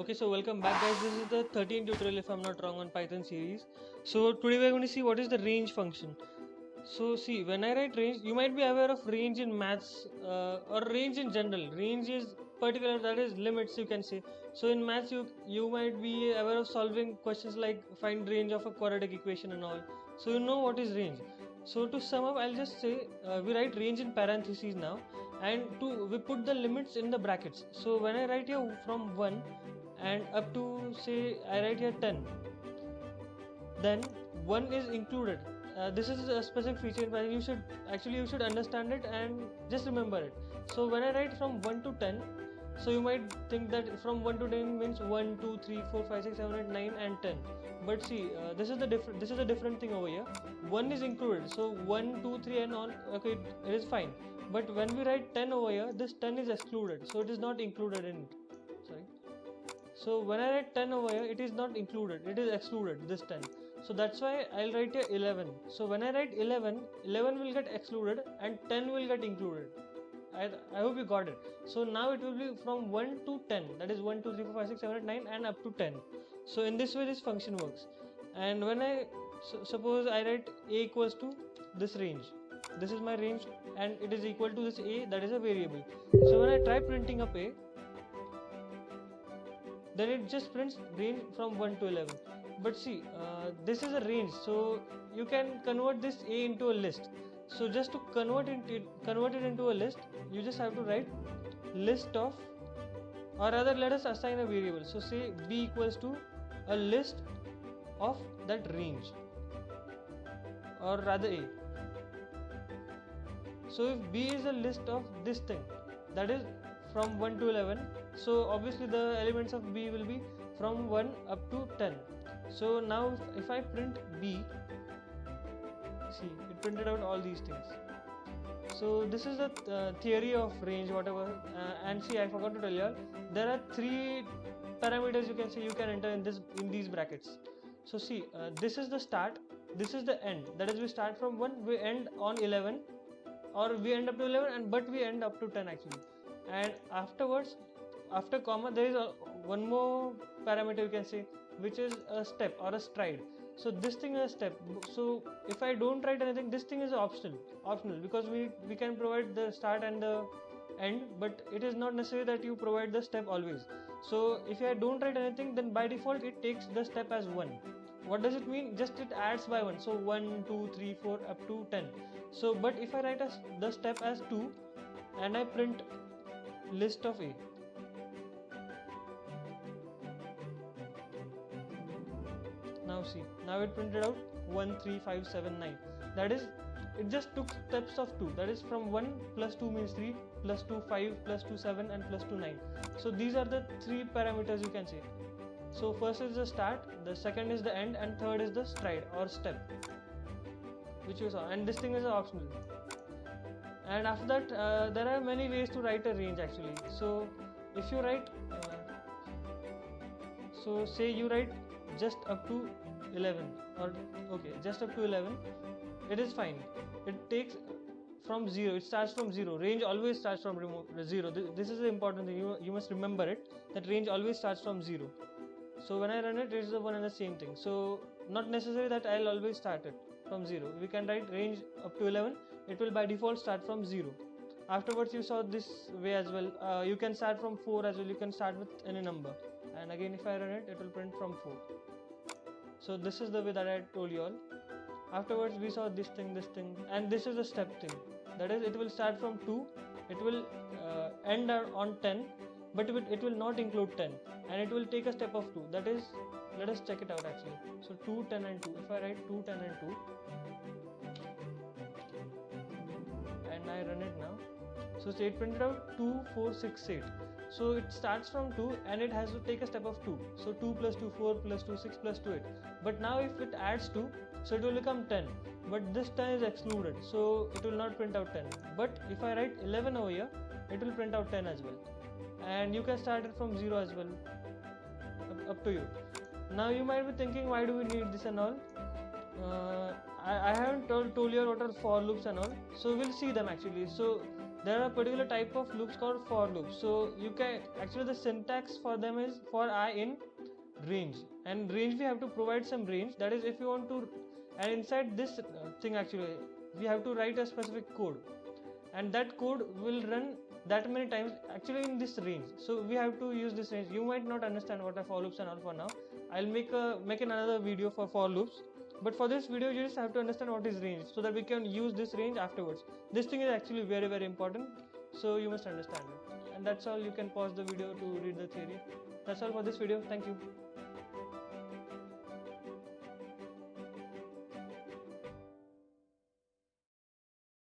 Okay, so welcome back guys. This is the 13th tutorial if I'm not wrong on Python series. So today we're going to see what is the range function. So see, when I write range, you might be aware of range in maths or range in general. Range is particular, that is limits you can say. So in maths you might be aware of solving questions like find range of a quadratic equation and all. So you know what is range. So to sum up, I'll just say we write range in parentheses now, and we put the limits in the brackets. So when I write here from 1 and up to say I write here 10, then 1 is included. This is a specific feature but you should understand it and just remember it. So when I write from 1 to 10, so you might think that from 1 to 10 means 1 2 3 4 5 6 7 8 9 and 10, but see, this is a different thing over here. 1 is included, so 1 2 3 and on, okay, it is fine. But when we write 10 over here, this 10 is excluded, so it is not included in it. Sorry. So when I write 10 over here, it is not included, it is excluded, this 10. So that's why I'll write here 11. So when I write 11, 11 will get excluded and 10 will get included. I hope you got it. So now it will be from 1 to 10, that is 1 2 3 4 5 6 7 8 9 and up to 10. So in this way this function works. And when I suppose I write a equals to this range, this is my range and it is equal to this a, that is a variable. So when I try printing up a, then it just prints range from 1 to 11. But see, this is a range, so you can convert this a into a list. So just to convert it into a list, you just have to write list of, or rather let us assign a variable. So say b equals to a list of that range, or rather a. So if b is a list of this thing, that is from 1 to 11, so obviously the elements of b will be from 1 up to 10. So now if I print b, see, it printed out all these things. So this is the theory of range, whatever. And see, I forgot to tell you all, there are 3 parameters you can say you can enter in these brackets. So see, this is the start, this is the end, that is we start from 1, we end on 11, or we end up to 11, but we end up to 10 actually. And afterwards, after comma, there is one more parameter you can say, which is a step or a stride. So this thing is a step. So if I don't write anything, this thing is optional because we can provide the start and the end, but it is not necessary that you provide the step always. So if I don't write anything, then by default it takes the step as 1. What does it mean? Just it adds by 1. So 1 2 3 4 up to 10. So but if I write the step as 2 and I print list of a, now see, now it printed out 1 3 5 7 9, that is it just took steps of 2, that is from 1 plus 2 means 3 plus 2 5 plus 2 7 and plus 2 9. So these are the 3 parameters you can say. So first is the start, the second is the end, and third is the stride or step, which you saw, and this thing is optional. And after that there are many ways to write a range actually. So if you write so say you write just up to 11, or okay, just up to 11, it is fine. It takes from 0, it starts from 0. Range always starts from 0. This is the important thing, you must remember it, that range always starts from 0. So when I run it, it is the one and the same thing. So not necessary that I'll always start it from 0. We can write range up to 11, it will by default start from 0. Afterwards you saw this way as well. You can start from 4 as well, you can start with any number, and again if I run it, it will print from 4. So this is the way that I told you all. Afterwards we saw this thing, and this is the step thing, that is it will start from 2, it will end on 10, but it will not include 10, and it will take a step of 2, that is, let us check it out actually. So 2 10 and 2, if I write 2 10 and 2 and I run it now, so it printed out 2 4 6 8. So it starts from 2 and it has to take a step of 2. So 2 plus 2 4 plus 2 6 plus 2 8. But now if it adds 2, so it will become 10. But this 10 is excluded, so it will not print out 10. But if I write 11 over here, it will print out 10 as well. And you can start it from 0 as well, up to you. Now you might be thinking, why do we need this and all? I haven't told you what are for loops and all, so we'll see them actually. So there are a particular type of loops called for loops. So you can actually, the syntax for them is for I in range, and range we have to provide some range. That is, if you want to, and inside this thing actually we have to write a specific code, and that code will run that many times actually in this range. So we have to use this range. You might not understand what are for loops and all for now. I'll make another video for loops, but for this video you just have to understand what is range, so that we can use this range afterwards. This thing is actually very, very important, so you must understand it. And that's all. You can pause the video to read the theory. That's all for this video. Thank you.